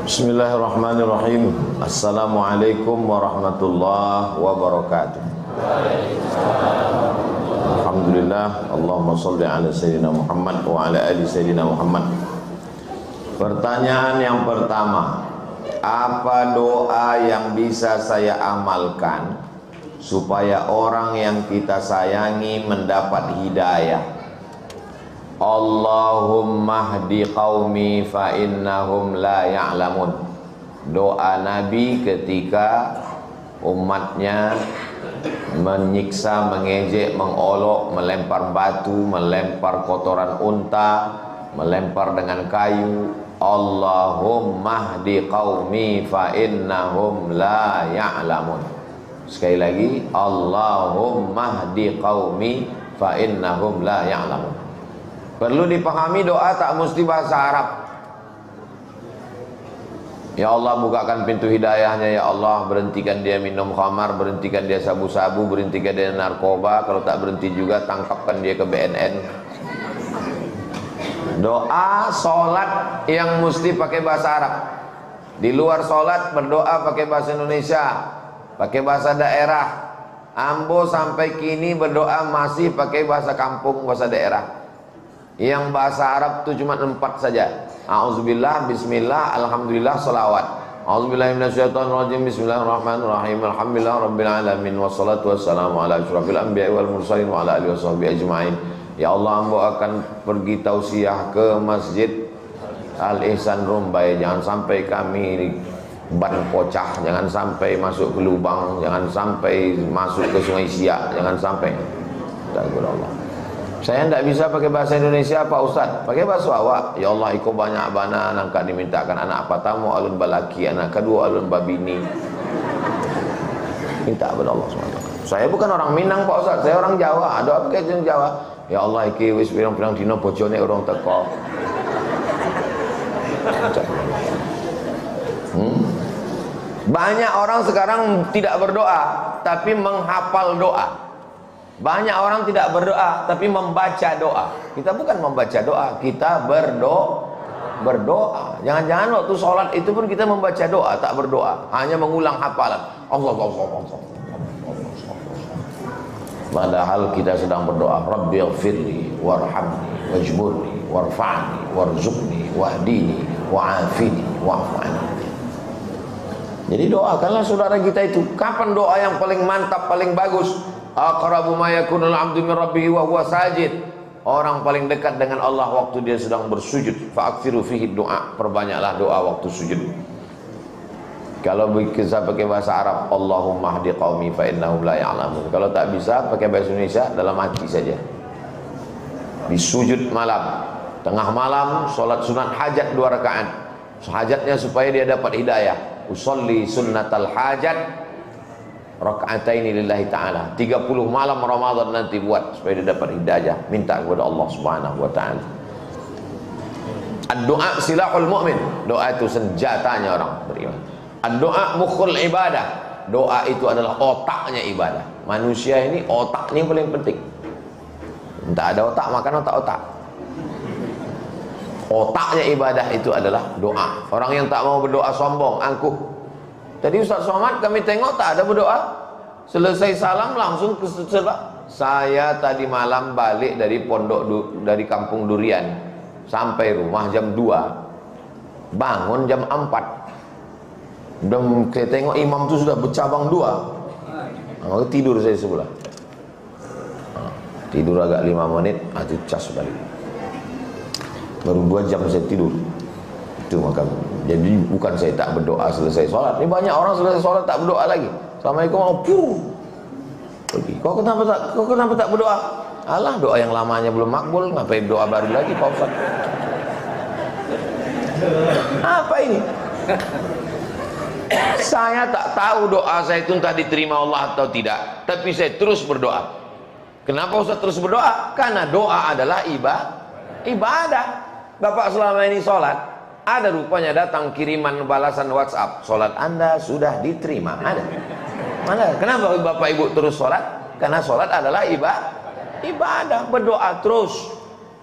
Bismillahirrahmanirrahim. Assalamualaikum warahmatullahi wabarakatuh. Alhamdulillah. Allahumma salli ala Sayyidina Muhammad wa ala ali Sayyidina Muhammad. Pertanyaan yang pertama, apa doa yang bisa saya amalkan supaya orang yang kita sayangi mendapat hidayah? Allahumma hdi qaumi fa innahum la ya'lamun. Doa Nabi ketika umatnya menyiksa, mengejek, mengolok, melempar batu, melempar kotoran unta, melempar dengan kayu. Allahumma hdi qaumi fa innahum la ya'lamun. Sekali lagi, Allahumma hdi qaumi fa innahum la ya'lamun. Perlu dipahami, doa tak mesti bahasa Arab. Ya Allah, bukakan pintu hidayahnya. Ya Allah, berhentikan dia minum khamar, berhentikan dia sabu-sabu, berhentikan dia narkoba. Kalau tak berhenti juga, tangkapkan dia ke BNN. Doa sholat yang mesti pakai bahasa Arab. Di luar sholat berdoa pakai bahasa Indonesia, pakai bahasa daerah. Ambo sampai kini berdoa masih pakai bahasa kampung, bahasa daerah. Yang bahasa Arab itu cuma 4 saja. A'udzubillah, bismillah, alhamdulillah, salawat. A'udzubillahi minasyaitonirrajim. Bismillahirrahmanirrahim. Alhamdulillah rabbil alamin wassalatu wassalamu ala asyrafil anbiya'i wal mursalin wa ala alihi washabbihi ajmain. Ya Allah, ambo akan pergi tausiah ke Masjid Al Ihsan Rumbai. Jangan sampai kami ban pocah, jangan sampai masuk ke lubang, jangan sampai masuk ke Sungai Siak, jangan sampai. Astagfirullah. Saya tidak bisa pakai bahasa Indonesia, Pak Ustaz. Pakai bahasa awak. Ya Allah, iko banyak bana nangka dimintakan anak pertama alun balaki, anak kedua alun babini. Minta kepada Allah SWT. Saya bukan orang Minang, Pak Ustaz. Saya orang Jawa. Ada apa kayak Jawa? Ya Allah, iki wis pirang-pirang dino bojone urung teko. Banyak orang sekarang tidak berdoa, tapi menghafal doa. Banyak orang tidak berdoa tapi membaca doa. Kita bukan membaca doa, kita berdoa. Jangan-jangan waktu sholat itu pun kita membaca doa, tak berdoa, hanya mengulang hafalan. Allah. Padahal kita sedang berdoa. Rabbighfirli warhamni wajburni warfa'ni warzuqni wahdini wa'afini wa'afani. Jadi doakanlah saudara kita itu. Kapan doa yang paling mantap, paling bagus? Aqrabu ma yakunul 'abdu min rabbih wa huwa sajid. Orang paling dekat dengan Allah waktu dia sedang bersujud. Fa'aksiru fihi doa. Perbanyaklah doa waktu sujud. Kalau bisa pakai bahasa Arab, Allahumma hdi qaumi fa innahum la ya'lamun. Kalau tak bisa pakai bahasa Indonesia, dalam hati saja. Di sujud malam, tengah malam, solat sunat hajat 2 rakaat. Hajatnya supaya dia dapat hidayah. Usolli sunnatal hajat raka'ataini lillahi ta'ala. 30 malam Ramadan nanti buat supaya dia dapat hidayah, minta kepada Allah Subhanahu wa taala. Ad-du'a silahul mu'min. Doa itu senjatanya orang beriman. Ad-du'a mukhul ibadah. Doa itu adalah otaknya ibadah. Manusia ini otaknya paling penting. Tak ada otak, makan otak-otak. Otaknya ibadah itu adalah doa. Orang yang tak mau berdoa sombong, angkuh. Tadi Ustaz Somad kami tengok tak ada berdoa. Selesai salam langsung ke sebelah. Saya tadi malam balik dari dari kampung Durian, sampai rumah jam 2, bangun jam 4. Dan saya tengok imam itu sudah bercabang 2. Maka tidur saya sebelah. Tidur agak 5 menit, itu cas balik. Baru 2 jam saya tidur. Itu maka jadi bukan saya tak berdoa selesai sholat. Ini banyak orang selesai sholat tak berdoa lagi. Assalamualaikum, pergi. Kau kenapa tak berdoa? Alah, doa yang lamanya belum makbul, ngapain doa baru lagi, Pak Ustaz? Apa ini? Saya tak tahu doa saya itu entah diterima Allah atau tidak, tapi saya terus berdoa. Kenapa Ustaz terus berdoa? Karena doa adalah ibadah. Bapak selama ini sholat, ada rupanya datang kiriman balasan WhatsApp, sholat Anda sudah diterima. Ada. Mana? Kenapa Bapak Ibu terus sholat? Karena sholat adalah ibadah. Berdoa terus.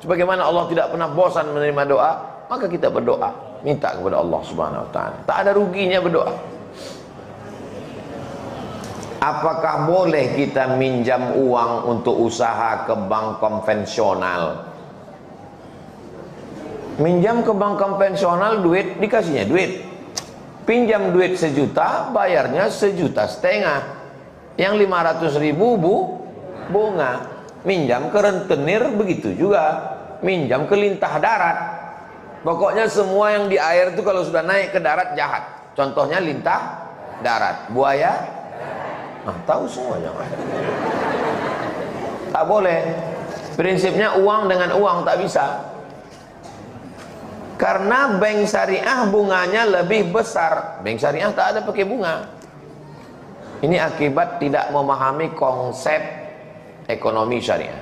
Sebagaimana Allah tidak pernah bosan menerima doa, maka kita berdoa. minta kepada Allah Subhanahu wa taala. Tak ada ruginya berdoa. Apakah boleh kita minjam uang untuk usaha ke bank konvensional? Minjam ke bank konvensional duit, dikasihnya duit. Pinjam duit 1 juta, bayarnya 1,5 juta. Yang 500.000 bunga. Minjam ke rentenir begitu juga. Minjam ke lintah darat. Pokoknya semua yang di air itu kalau sudah naik ke darat jahat. Contohnya lintah darat, buaya. Nah, tahu semuanya. Tak boleh. Prinsipnya uang dengan uang tak bisa. Karena bank syariah bunganya lebih besar. Bank syariah tak ada pakai bunga. Ini akibat tidak memahami konsep ekonomi syariah.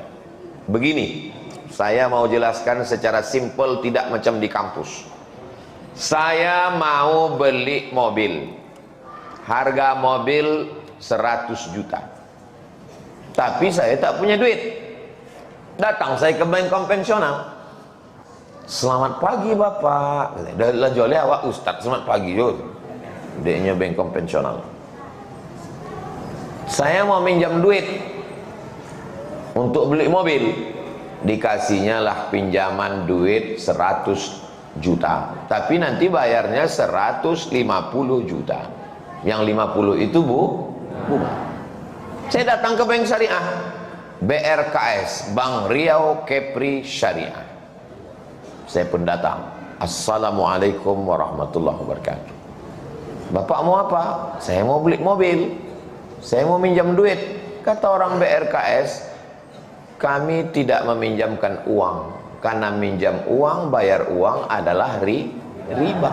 Begini, saya mau jelaskan secara simpel, tidak macam di kampus. Saya mau beli mobil. Harga mobil 100 juta. Tapi saya tak punya duit. Datang saya ke bank konvensional. Selamat pagi Bapak. Dah jualnya awak Ustaz, selamat pagi jo. Dia bank konvensional. Saya mau minjam duit untuk beli mobil. Dikasihnya lah pinjaman duit 100 juta. Tapi nanti bayarnya 150 juta. Yang 50 itu bunga. Saya datang ke bank syariah, BRKS, Bank Riau Kepri Syariah. Saya pun datang. Assalamualaikum warahmatullahi wabarakatuh. Bapak mau apa? Saya mau beli mobil. Saya mau minjam duit. Kata orang BRKS, kami tidak meminjamkan uang. Karena minjam uang, bayar uang adalah riba.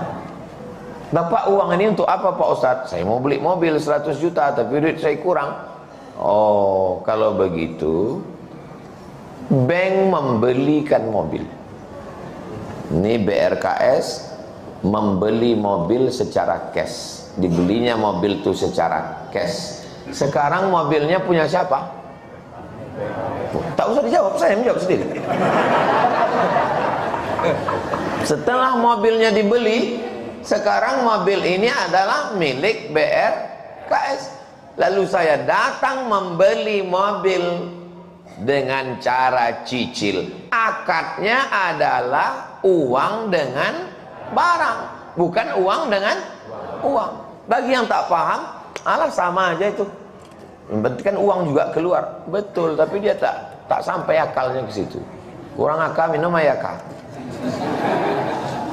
Bapak, uang ini untuk apa Pak Ustadz? Saya mau beli mobil 100 juta tapi duit saya kurang. Oh, kalau begitu bank membelikan mobil. Ini BRKS membeli mobil secara cash. Dibelinya mobil itu secara cash. Sekarang mobilnya punya siapa? Tak usah dijawab, saya menjawab sendiri. Setelah mobilnya dibeli, sekarang mobil ini adalah milik BRKS. Lalu saya datang membeli mobil dengan cara cicil. Akadnya adalah uang dengan barang, bukan uang dengan uang. Bagi yang tak paham, alah sama aja itu. Berarti kan uang juga keluar. Betul, tapi dia tak sampai akalnya ke situ. Kurang akal minum ayakal.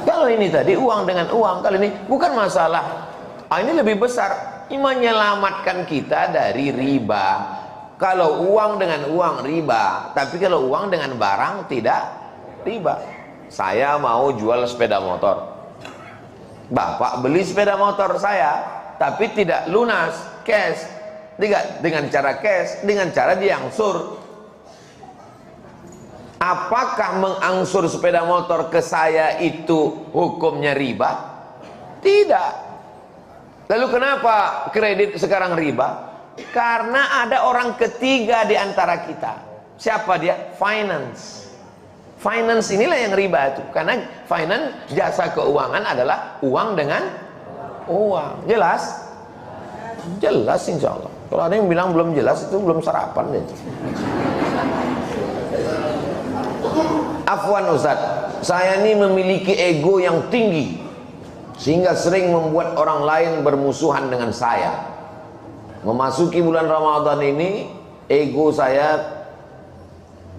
Kalau ini tadi uang dengan uang, kalau ini bukan masalah. Ini lebih besar, ini menyelamatkan kita dari riba. Kalau uang dengan uang riba, tapi kalau uang dengan barang tidak riba. Saya mau jual sepeda motor. Bapak beli sepeda motor saya, tapi tidak lunas, cash. Dengan cara cash, dengan cara diangsur. Apakah mengangsur sepeda motor ke saya itu hukumnya riba? Tidak. Lalu kenapa kredit sekarang riba? Karena ada orang ketiga di antara kita. Siapa dia? Finance. Finance inilah yang riba itu. Karena finance, jasa keuangan adalah uang dengan uang. Jelas? Jelas insya Allah. Kalau ada yang bilang belum jelas, itu belum sarapan deh. Afwan Ustaz, saya ini memiliki ego yang tinggi sehingga sering membuat orang lain bermusuhan dengan saya. Memasuki bulan Ramadan ini, ego saya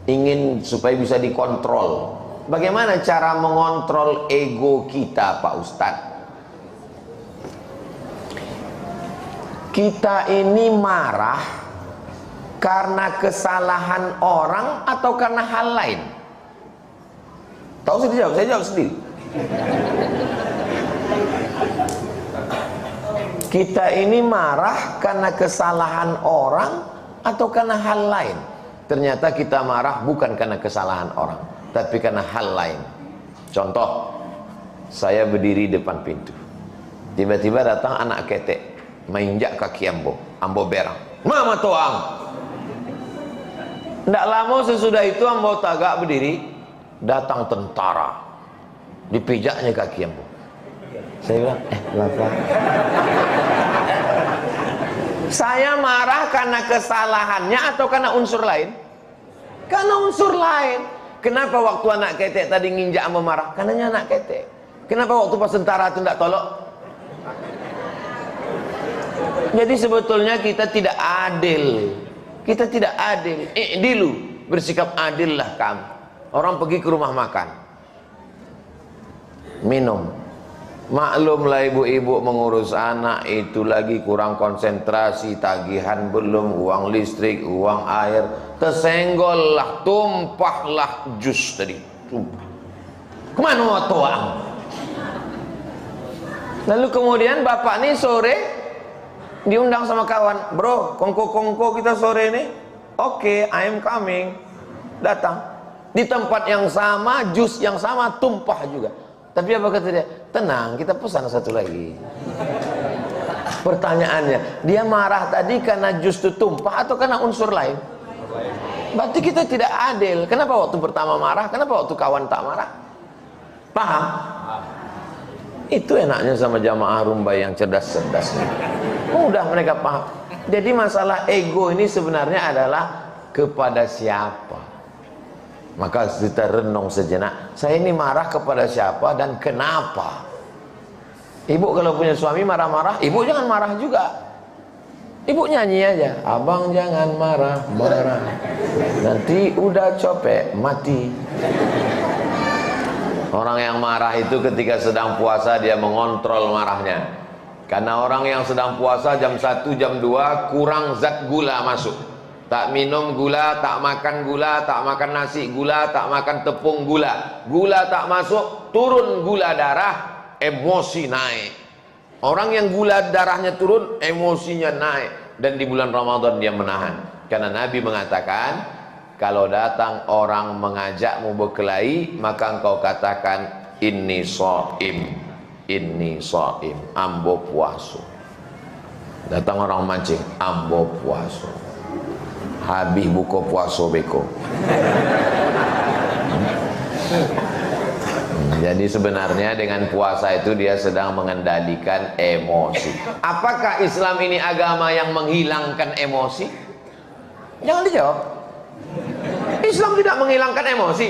ingin supaya bisa dikontrol. Bagaimana cara mengontrol ego kita, Pak Ustadz? Kita ini marah karena kesalahan orang atau karena hal lain? Tahu saya jawab, saya jawab sendiri. Kita ini marah karena kesalahan orang atau karena hal lain? Ternyata kita marah bukan karena kesalahan orang, tapi karena hal lain. Contoh, saya berdiri depan pintu, tiba-tiba datang anak ketek menginjak kaki ambo berang. Mama toang. Tidak lama sesudah itu ambo tagak berdiri, datang tentara, dipijaknya kaki ambo. Saya bilang, Bapak, saya marah karena kesalahannya atau karena unsur lain? Karena unsur lain. Kenapa waktu anak ketek tadi nginjak sama marah? Karena anak ketek. Kenapa waktu pas tentara itu tidak tolok? Jadi sebetulnya kita tidak adil. Kita tidak adil. Dilu, bersikap adillah kamu. Orang pergi ke rumah makan, minum. Maklumlah ibu-ibu mengurus anak itu lagi kurang konsentrasi, tagihan belum, uang listrik, uang air, tersenggol lah, tumpahlah jus tadi. Tumpah. Kemana mau tuang? Lalu kemudian bapak nih sore diundang sama kawan, bro, kongko-kongko kita sore ini, oke, I am coming. Datang di tempat yang sama, jus yang sama, tumpah juga. Tapi apa kata dia? Tenang, kita pesan satu lagi. Pertanyaannya, dia marah tadi karena jus itu tumpah atau karena unsur lain? Berarti kita tidak adil. Kenapa waktu pertama marah? Kenapa waktu kawan tak marah? Paham? Itu enaknya sama jamaah rumbai yang cerdas-cerdas. Udah mereka paham. Jadi masalah ego ini sebenarnya adalah kepada siapa? Maka kita renung sejenak, saya ini marah kepada siapa dan kenapa? Ibu kalau punya suami marah-marah, ibu jangan marah juga. Ibu nyanyi aja, abang jangan marah-marah, nanti udah copek mati. Orang yang marah itu ketika sedang puasa dia mengontrol marahnya. Karena orang yang sedang puasa jam 1, jam 2 kurang zat gula masuk. Tak minum gula, tak makan gula, tak makan nasi gula, tak makan tepung gula. Gula tak masuk, turun gula darah, emosi naik. Orang yang gula darahnya turun, emosinya naik. Dan di bulan Ramadan dia menahan. Karena Nabi mengatakan, kalau datang orang mengajakmu berkelahi, maka engkau katakan, inni shaim, ambo puaso. Datang orang mancing, ambo puaso. Habis buka puasa beko. Jadi sebenarnya dengan puasa itu dia sedang mengendalikan emosi. Apakah Islam ini agama yang menghilangkan emosi? Jangan dijawab. Islam tidak menghilangkan emosi.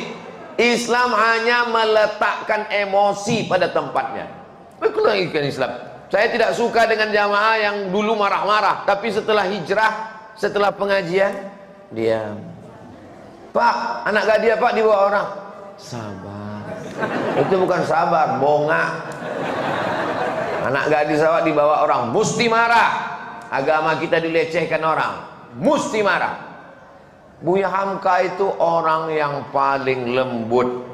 Islam hanya meletakkan emosi pada tempatnya. Betul Islam. Saya tidak suka dengan jamaah yang dulu marah-marah, tapi setelah hijrah, setelah pengajian, diam. Pak, anak gadis Pak dibawa orang. Sabar. Itu bukan sabar, bongak. Anak gadis awak dibawa orang, mesti marah. Agama kita dilecehkan orang, mesti marah. Buya Hamka itu orang yang paling lembut.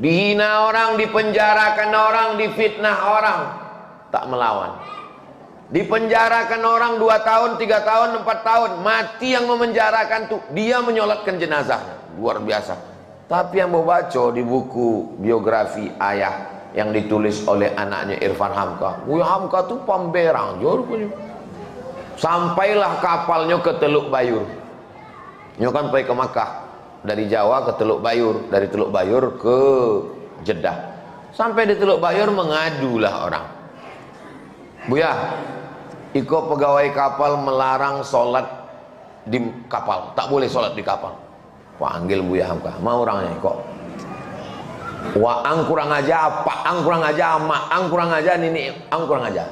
Dihina orang, dipenjarakan orang, difitnah orang, tak melawan. Dipenjarakan orang 2 tahun, 3 tahun, 4 tahun, mati yang memenjarakan tuh, dia menyolatkan jenazahnya, luar biasa. Tapi yang mau baca di buku biografi ayah yang ditulis oleh anaknya Irfan Hamka, Buya Hamka tuh pamberang, sampailah kapalnya ke Teluk Bayur. Nyo kan pergi ke Makkah, dari Jawa ke Teluk Bayur, dari Teluk Bayur ke Jeddah. Sampai di Teluk Bayur mengadulah orang, Buya, iko pegawai kapal melarang sholat di kapal, tak boleh sholat di kapal. Panggil Buya Hamka, mau orangnya kok. Waang kurang aja, paang kurang aja, maang kurang aja, nini ang kurang aja.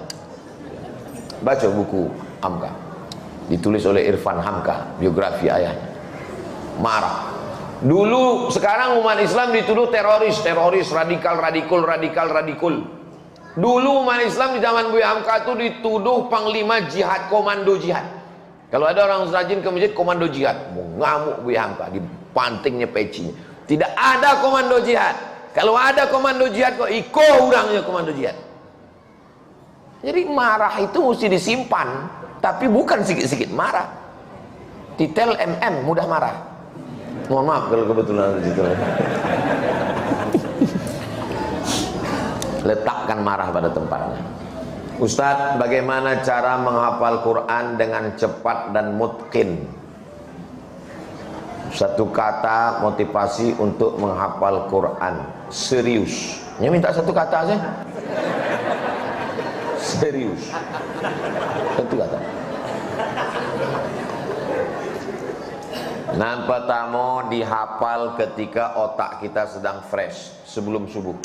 Baca buku Hamka, ditulis oleh Irfan Hamka, biografi ayahnya. Marah. Dulu, sekarang umat Islam dituduh teroris, radikal. Dulu umat Islam di zaman Buya Hamka itu dituduh panglima jihad, komando jihad. Kalau ada orang rajin ke masjid, komando jihad, mau ngamuk Buya Hamka, dipantingnya pecinya. Tidak ada komando jihad. Kalau ada komando jihad kok iko orangnya komando jihad. Jadi marah itu mesti disimpan, tapi bukan sikit-sikit marah. Titel mudah marah. Mohon maaf kalau kebetulan ada situ. Letakkan marah pada tempatnya. Ustadz, bagaimana cara menghafal Quran dengan cepat dan mutqin? Satu kata motivasi untuk menghafal Quran. Serius. Dia minta satu kata saja. Serius. Itu kata. Nah, pertama dihafal ketika otak kita sedang fresh sebelum subuh.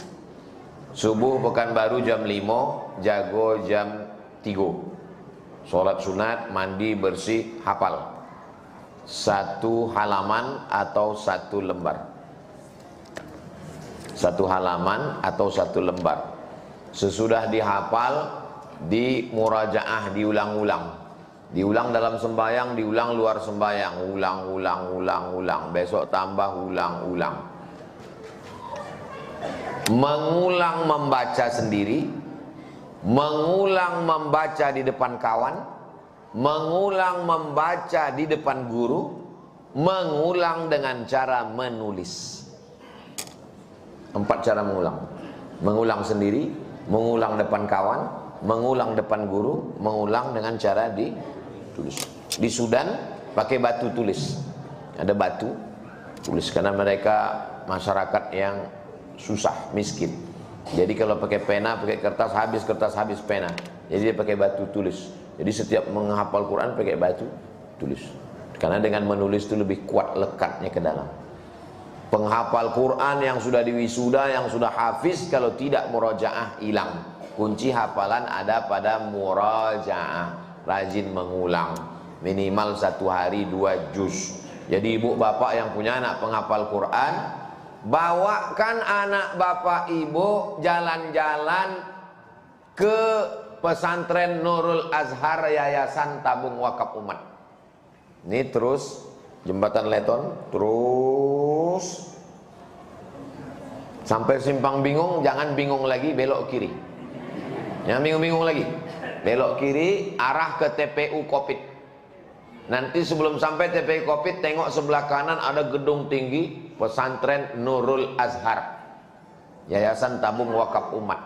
Subuh Pekanbaru jam 5, jago jam 3. Sholat sunat, mandi, bersih, hafal. 1 halaman atau 1 lembar. 1 halaman atau 1 lembar. Sesudah dihafal, di murajaah, diulang-ulang. Diulang dalam sembahyang, diulang luar sembahyang. Ulang. Besok tambah ulang. Mengulang membaca sendiri, mengulang membaca di depan kawan, mengulang membaca di depan guru, mengulang dengan cara menulis. 4 cara mengulang. Mengulang sendiri, mengulang depan kawan, mengulang depan guru, mengulang dengan cara ditulis. Di Sudan pakai batu tulis. Ada batu tulis karena mereka masyarakat yang susah, miskin. Jadi kalau pakai pena, pakai kertas habis pena. Jadi dia pakai batu tulis. Jadi setiap menghafal Quran pakai batu tulis. Karena dengan menulis itu lebih kuat lekatnya ke dalam. Penghafal Quran yang sudah diwisuda, yang sudah hafiz, kalau tidak murojaah hilang. Kunci hafalan ada pada murojaah. Rajin mengulang. Minimal 1 hari 2 juz. Jadi ibu bapak yang punya anak penghafal Quran, bawakan anak bapak ibu jalan-jalan ke pesantren Nurul Azhar Yayasan Tabung Wakaf Umat. Ini terus Jembatan Leton, terus sampai simpang bingung, jangan bingung lagi, belok kiri. Jangan bingung-bingung lagi, belok kiri, arah ke TPU Kopit. Nanti sebelum sampai TPU Kopit, tengok sebelah kanan ada gedung tinggi pesantren Nurul Azhar Yayasan Tabung Wakaf Umat.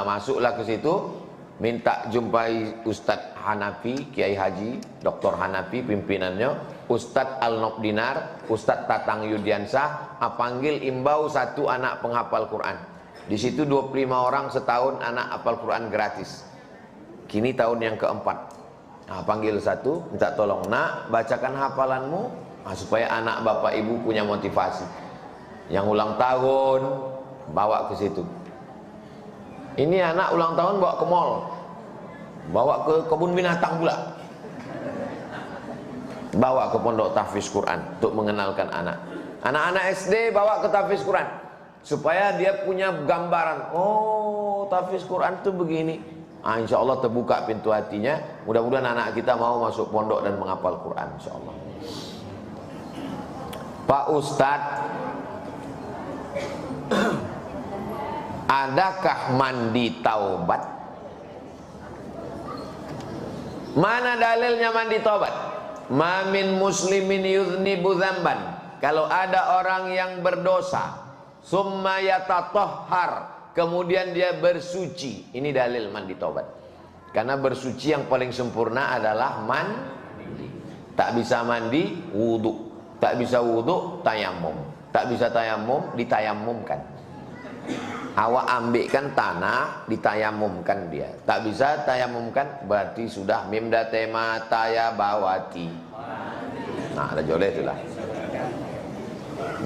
Masuklah ke situ. Minta jumpai Ustadz Hanafi, Kiai Haji Dr. Hanafi pimpinannya, Ustadz Al-Nobdinar, Ustadz Tatang Yudiansah, panggil imbau 1 anak penghafal Quran. Di situ 25 orang setahun anak hafal Quran gratis. Kini tahun yang keempat. Panggil 1, minta tolong, nak bacakan hafalanmu, supaya anak bapak ibu punya motivasi. Yang ulang tahun bawa ke situ. Ini anak ulang tahun bawa ke mall, bawa ke kebun binatang pula, bawa ke pondok tahfiz Quran untuk mengenalkan anak. Anak-anak SD bawa ke tahfiz Quran supaya dia punya gambaran. Oh, tahfiz Quran itu begini. Insya Allah terbuka pintu hatinya. Mudah-mudahan anak kita mau masuk pondok dan menghafal Quran, insya Allah. Pak Ustadz, adakah mandi taubat? Mana dalilnya mandi taubat? Ma min muslimin yuznibu dzamban. Kalau ada orang yang berdosa, summa yatatahhar, kemudian dia bersuci. Ini dalil mandi taubat. Karena bersuci yang paling sempurna adalah mandi. Tak bisa mandi, wudu. Tak bisa wudu, tayamum. Tak bisa tayamum, ditayamumkan. Awak ambilkan tanah, ditayamumkan dia. Tak bisa tayamumkan, berarti sudah mimda tema tayabawati. Ada joleh itulah.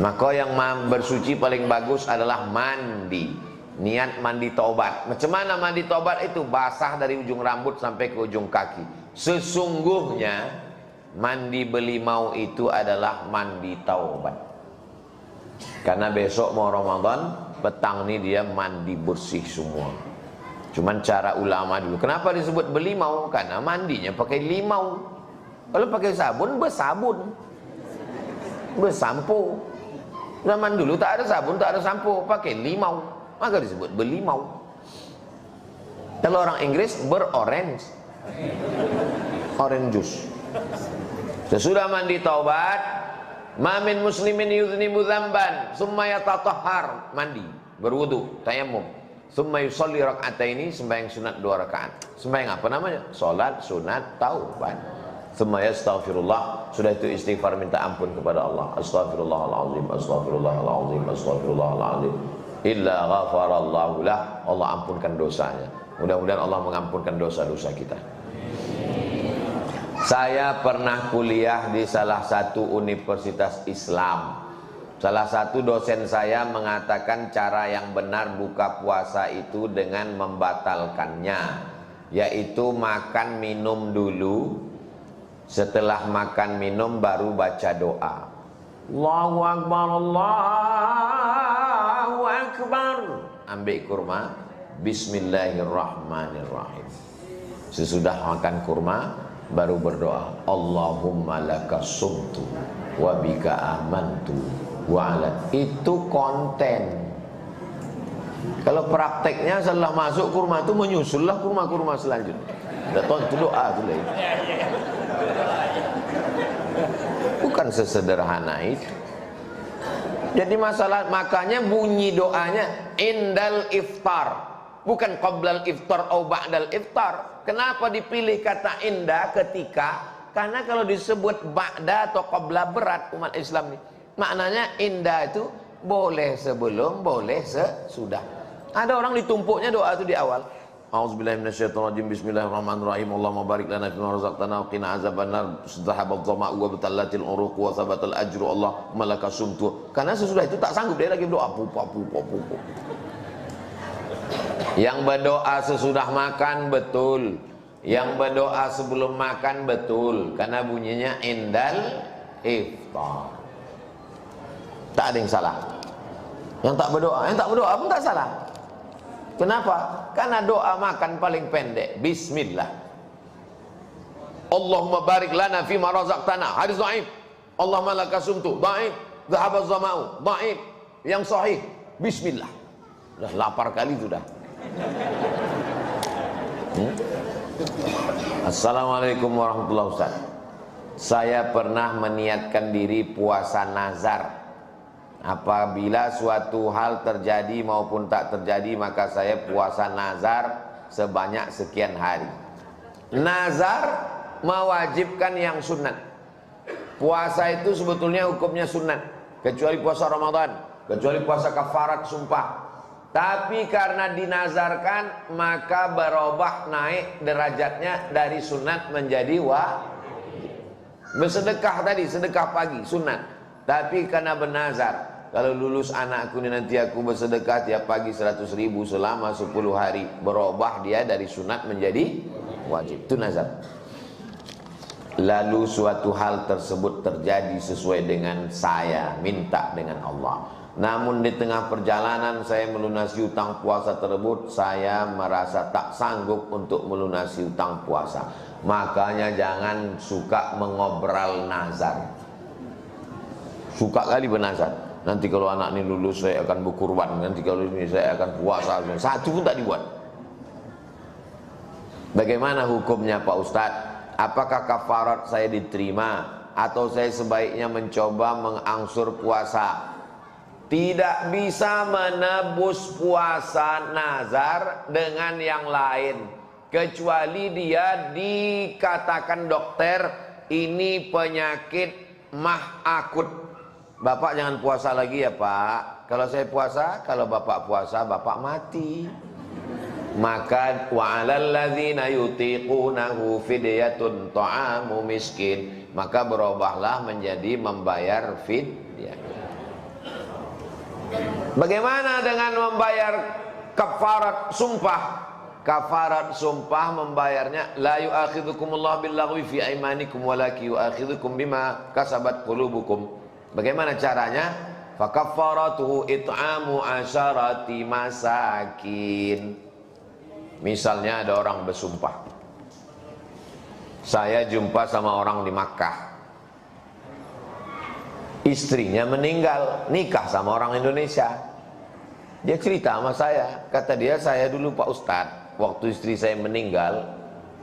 Maka yang bersuci paling bagus adalah mandi. Niat mandi taubat. Macam mana mandi taubat itu? Basah dari ujung rambut sampai ke ujung kaki. Sesungguhnya mandi belimau itu adalah mandi taubat. Karena besok mau Ramadan, petang ini dia mandi bersih semua. Cuman cara ulama dulu, kenapa disebut belimau? Karena mandinya pakai limau. Kalau pakai sabun, bersampo. Zaman dulu tak ada sabun, tak ada sampo, pakai limau, maka disebut belimau. Kalau orang Inggris berorange, orange juice. Sesudah mandi taubat, ma min muslimin yudhnibu dzamban summa yatatahhar, mandi, berwudu, tayamum, summa yusalli rak'ataini, sembahyang sunat 2 rakaat. Sembahyang apa namanya? Salat sunat taubat. Summa yastaghfirullah, sudah itu istighfar minta ampun kepada Allah. Astaghfirullahalazim, astaghfirullahalazim, astaghfirullahalazim. illa ghafarallahu lah, Allah ampunkan dosanya. Mudah-mudahan Allah mengampunkan dosa-dosa kita. Saya pernah kuliah di salah satu universitas Islam. Salah satu dosen saya mengatakan cara yang benar buka puasa itu dengan membatalkannya, yaitu makan minum dulu, setelah makan minum baru baca doa. Allahu Akbar, Allahu Akbar. Ambil kurma, Bismillahirrahmanirrahim. Sesudah makan kurma baru berdoa, Allahumma laka sumtu wa bika amantu wa ala. Itu konten. Kalau prakteknya setelah masuk kurma itu menyusullah kurma-kurma selanjutnya. Datang itu doa itu lah. Bukan sesederhana itu. Jadi masalah, makanya bunyi doanya indal iftar, bukan qablal iftar atau ba'dal iftar. Kenapa dipilih kata inda ketika? Karena kalau disebut ba'da atau qabla berat umat Islam ini. Maknanya inda itu boleh sebelum, boleh sesudah. Ada orang ditumpuknya doa itu di awal. A'udzubillahi minasyaitonirrajim. Bismillahirrahmanirrahim. Allahumma barik lana fima razaqtana wa qina azabannar. Dhahabadh dhama'u wa batallatil uruq wa thabatal ajru. Allahumma laka sumtu. Karena sesudah itu tak sanggup dia lagi doa pupa. Yang berdoa sesudah makan betul, yang berdoa sebelum makan betul, karena bunyinya indal iftar. Tak ada yang salah. Yang tak berdoa pun tak salah. Kenapa? Karena doa makan paling pendek, bismillah. Allahumma barik lana fima razaqtana. Hadis dhaif. Allahumma laka sumtu. Dhaif. Dhahabadh dhama'u. Dhaif. Yang sahih, bismillah. Sudah lapar kali sudah. Assalamualaikum warahmatullahi wabarakatuh. Saya pernah meniatkan diri puasa nazar. Apabila suatu hal terjadi maupun tak terjadi, maka saya puasa nazar sebanyak sekian hari. Nazar mewajibkan yang sunat. Puasa itu sebetulnya hukumnya sunat, kecuali puasa Ramadan, kecuali puasa kafarat sumpah. Tapi karena dinazarkan, maka berubah naik derajatnya dari sunat menjadi wajib. Bersedekah tadi, sedekah pagi sunat. Tapi karena bernazar, kalau lulus anakku ini nanti aku bersedekah tiap pagi 100.000 selama 10 hari. Berubah dia dari sunat menjadi wajib. Itu nazar. Lalu suatu hal tersebut terjadi sesuai dengan saya minta dengan Allah. Namun di tengah perjalanan saya melunasi utang puasa tersebut, saya merasa tak sanggup untuk melunasi utang puasa. Makanya jangan suka mengobrol nazar. Suka kali bernazar. Nanti kalau anak ini lulus saya akan berkurban, nanti kalau ini saya akan puasa. Satu pun tak dibuat. Bagaimana hukumnya Pak Ustadz? Apakah kafarat saya diterima atau saya sebaiknya mencoba mengangsur puasa? Tidak bisa menebus puasa nazar dengan yang lain, kecuali dia dikatakan dokter ini penyakit mah akut. Bapak jangan puasa lagi ya Pak. Kalau saya puasa, kalau Bapak puasa, Bapak mati. Maka wa'alal ladzina yutiqunahu fidyatun ta'amu miskin. Maka berubahlah menjadi membayar fidyah. Bagaimana dengan membayar kafarat sumpah? Kafarat sumpah membayarnya la yu'akhidhukumullahu billaghwi fi aymanikum walakin yu'akhidhukum bima kasabat qulubukum. Bagaimana caranya? Fakaffaratuhu it'amu asyarati masakin. Misalnya ada orang bersumpah, saya jumpa sama orang di Makkah, istrinya meninggal, nikah sama orang Indonesia. Dia cerita sama saya, kata dia, saya dulu Pak Ustadz, waktu istri saya meninggal,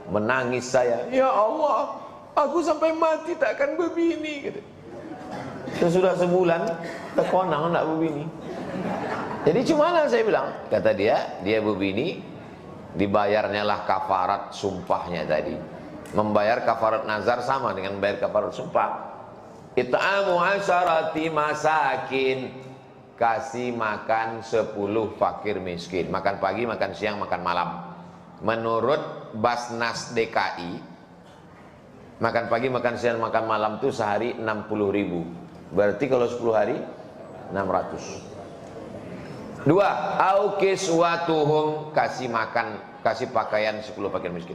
menangis saya, ya Allah, aku sampai mati takkan berbini gitu. Sesudah sebulan terkonang nak berbini. Jadi cuman saya bilang, kata dia berbini, dibayarnya lah kafarat sumpahnya tadi. Membayar kafarat nazar sama dengan bayar kafarat sumpah. It'amu asyarati masakin. kasih makan 10 fakir miskin. Makan pagi, makan siang, makan malam. Menurut Basnas DKI, makan pagi, makan siang, makan malam itu sehari 60.000. Berarti kalau 10 hari 600. 2. Au kiswatuhum, kasih makan, kasih pakaian 10 fakir miskin.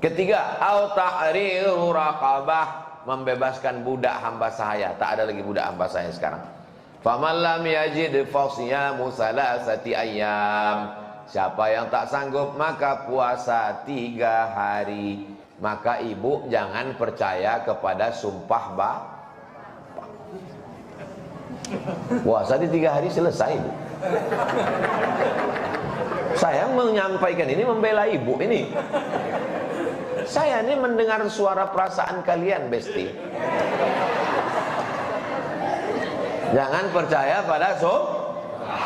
Ketiga, au tahriru raqabah, membebaskan budak hamba sahaya. Tak ada lagi budak hamba sahaya sekarang. Faman lam yajid fasyamu salasati ayyam. Siapa yang tak sanggup maka puasa 3 hari. Maka ibu jangan percaya kepada sumpah bapak. Puasa di 3 hari selesai, Bu. Saya menyampaikan ini membela ibu ini. Saya ini mendengar suara perasaan kalian, Besti. Jangan percaya pada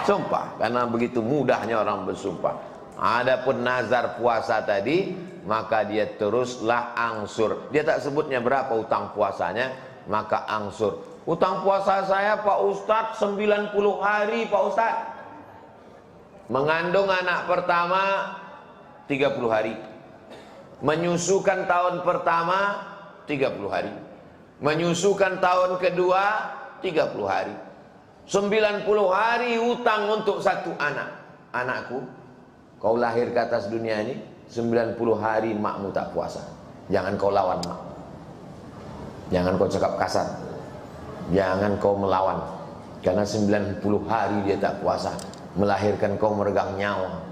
sumpah, karena begitu mudahnya orang bersumpah. Adapun nazar puasa tadi, maka dia teruslah angsur. Dia tak sebutnya berapa utang puasanya, maka angsur. Utang puasa saya Pak Ustadz 90 hari Pak Ustadz. Mengandung anak pertama 30 hari. Menyusukan tahun pertama 30 hari. Menyusukan tahun kedua 30 hari. 90 hari utang untuk satu anak. Anakku, kau lahir ke atas dunia ini 90 hari makmu tak puasa. Jangan kau lawan mak. Jangan kau cakap kasar. Jangan kau melawan. Karena 90 hari dia tak puasa, melahirkan kau meregang nyawa,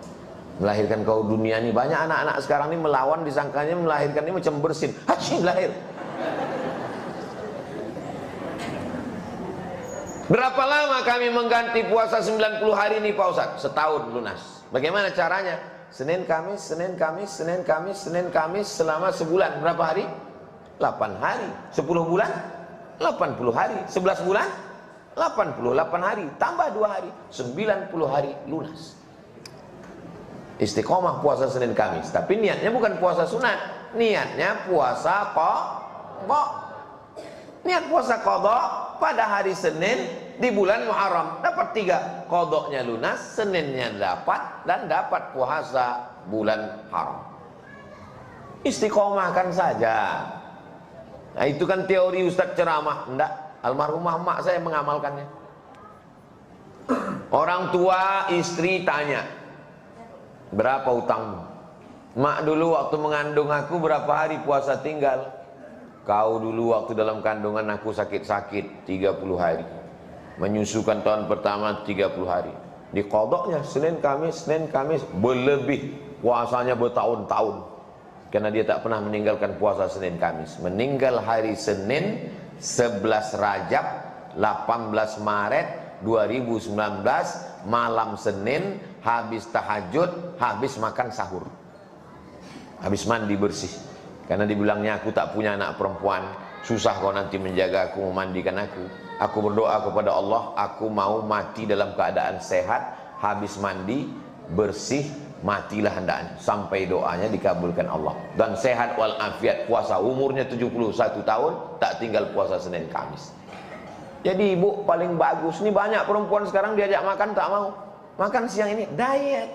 melahirkan kau dunia ini. Banyak anak-anak sekarang ini melawan, disangkanya melahirkan ini macam bersin. Hashim lahir. Berapa lama kami mengganti puasa 90 hari ini Pak Ustadz? Setahun lunas. Bagaimana caranya? Senin Kamis, Senin Kamis, Senin Kamis, Senin Kamis selama sebulan. Berapa hari? 8 hari. 10 bulan? 80 hari. 11 bulan? 88 hari. Tambah 2 hari. 90 hari lunas. Istiqomah puasa Senin Kamis. Tapi niatnya bukan puasa sunat. Niatnya puasa qadha. Niat puasa qadha pada hari Senin di bulan Muharram. Dapat 3. Qadhanya lunas, Seninnya dapat, dan dapat puasa bulan haram. Istiqomahkan saja. Nah itu kan teori Ustadz ceramah. Enggak, almarhumah mak saya mengamalkannya. Orang tua istri tanya, berapa utangmu? Mak dulu waktu mengandung aku berapa hari puasa tinggal? Kau dulu waktu dalam kandungan aku sakit-sakit 30 hari. Menyusukan tahun pertama 30 hari. Di qadhanya Senin Kamis, Senin Kamis, berlebih puasanya bertahun-tahun. Karena dia tak pernah meninggalkan puasa Senin Kamis. Meninggal hari Senin 11 Rajab 18 Maret 2019, malam Senin, habis tahajud, habis makan sahur, habis mandi bersih. Karena dibilangnya aku tak punya anak perempuan, susah kau nanti menjaga aku, memandikan aku. Aku berdoa kepada Allah, aku mau mati dalam keadaan sehat, habis mandi bersih, matilah hendaknya, sampai doanya dikabulkan Allah. Dan sehat walafiat, puasa umurnya 71 tahun, tak tinggal puasa Senin Kamis. Jadi ibu paling bagus. Ini banyak perempuan sekarang diajak makan tak mau. Makan siang ini diet,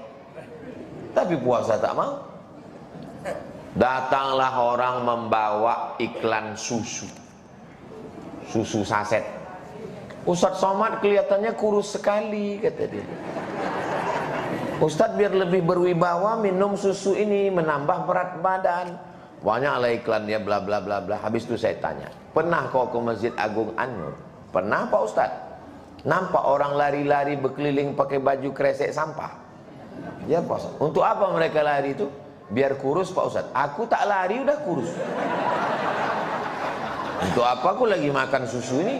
tapi puasa tak mau. Datanglah orang membawa iklan susu saset. Ustadz Somad kelihatannya kurus sekali, kata dia. Ustadz biar lebih berwibawa minum susu ini, menambah berat badan. Banyaklah iklannya bla bla bla bla. Habis itu saya tanya, pernah kau ke Masjid Agung An-Nur? Pernah Pak Ustadz. Nampak orang lari-lari berkeliling pakai baju kresek sampah? Ya Pak Ustadz. Untuk apa mereka lari itu? Biar kurus Pak Ustadz. Aku tak lari udah kurus. Untuk apa aku lagi makan susu ini?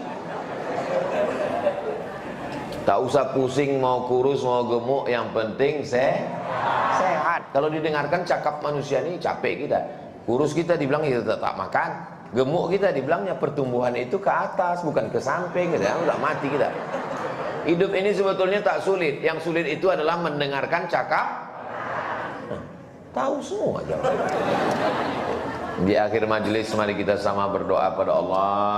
Tak usah pusing mau kurus mau gemuk, yang penting sehat. Kalau didengarkan cakap manusia ini capek kita. Kurus kita dibilang kita tak makan, gemuk kita dibilangnya pertumbuhan itu ke atas bukan ke samping, kita udah mati kita. Hidup ini sebetulnya tak sulit. Yang sulit itu adalah mendengarkan cakap. Tahu semua jawab. Di akhir majelis mari kita sama berdoa pada Allah.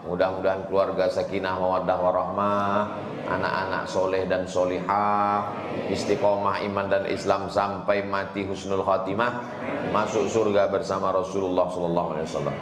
Mudah-mudahan keluarga sakinah mawaddah warahmah, anak-anak soleh dan solihah, istiqomah iman dan Islam sampai mati husnul khatimah, masuk surga bersama Rasulullah sallallahu alaihi wasallam.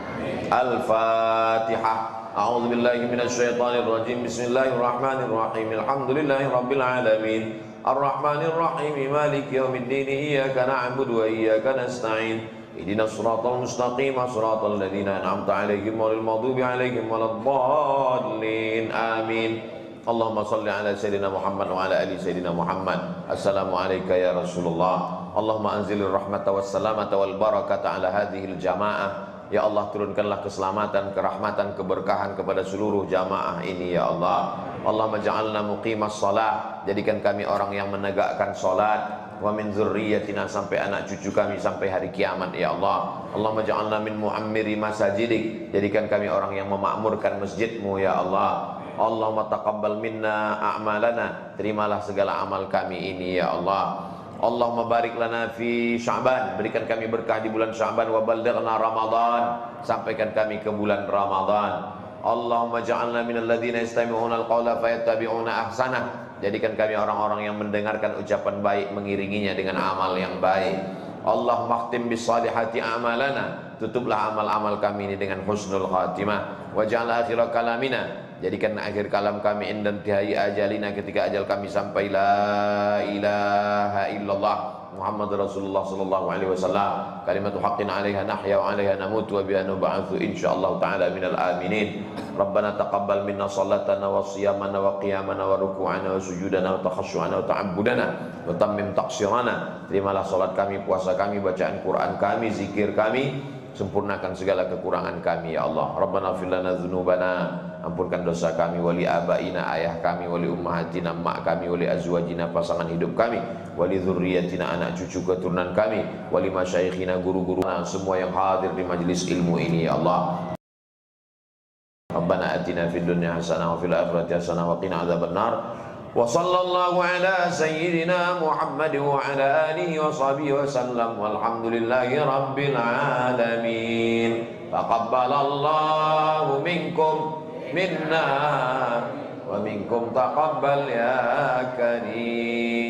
Al-Fatihah. A'udzu billahi minasyaitonir rajim. Bismillahirrahmanirrahim. Alhamdulillahirabbil alamin. Ar-Rahmanir Rahim. Maliki yaumiddin. Iyyaka na'budu wa iyyaka nasta'in. Ihdinas siratal mustaqim, siratal ladzina an'amta 'alaihim ghairil maghdubi 'alaihim waladdallin. Amin. Allahumma shalli ala sayyidina Muhammad wa ala ali sayyidina Muhammad. Assalamu alayka ya Rasulullah. Allahumma anzilir rahmata was salamata wal barakata ala hadhil jamaah. Ya Allah, turunkanlah keselamatan, kerahmatan, keberkahan kepada seluruh jamaah ini ya Allah. Allahumma ja'alna muqimas shalah, jadikan kami orang yang menegakkan salat. Wa min dzurriyyatina, sampai anak cucu kami sampai hari kiamat ya Allah. Allahumma ja'alna min mu'ammiri masajidik, jadikan kami orang yang memakmurkan masjidmu ya Allah. Allahumma taqabbal minna a'malana, terimalah segala amal kami ini ya Allah. Allahumma barik lana fi Sya'ban, berikan kami berkah di bulan Sya'ban. Wa ballighna Ramadan, sampaikan kami ke bulan Ramadan. Allahumma ja'alna minal ladzina yastami'una al-qawla fayattabi'una ahsanah, jadikan kami orang-orang yang mendengarkan ucapan baik mengiringinya dengan amal yang baik. Allahumma khtim bisalihati a'malana, tutuplah amal-amal kami ini dengan husnul khatimah. Waj'al akhira kalamina, jadikan akhir kalam kami indantihai ajalina, ketika ajal kami sampai la ilaha illallah Muhammad Rasulullah sallallahu alaihi wasallam, kalimatu haqqin 'alaiha nahya wa 'alaiha namut wa biha nub'atsu insyaallah taala minal aminin. Rabbana taqabbal minna salatana wa siyamana wa qiyamana wa ruku'ana wa sujudana wa takhasyu'ana wa ta'abbudana wa tammim taqsirana. Terimalah salat kami, puasa kami, bacaan Quran kami, zikir kami, sempurnakan segala kekurangan kami ya Allah. Rabbana fir lana dzunubana, ampunkan dosa kami, wali abaina, ayah kami, wali ummahatina, mak kami, wali azwajina, pasangan hidup kami, wali dzurriyyatina, anak cucu keturunan kami, wali masyayikhina, guru-guru, semua yang hadir di majelis ilmu ini ya Allah. Rabbana atina fid dunya hasanah wa fil akhirati hasanah wa qina adzabannar. Wa sallallahu ala sayyidina Muhammad wa ala alihi wa sahbihi wa sallam, walhamdulillahi rabbil alamin. Taqabbalallahu minkum minna wa minkum taqabbal ya karim.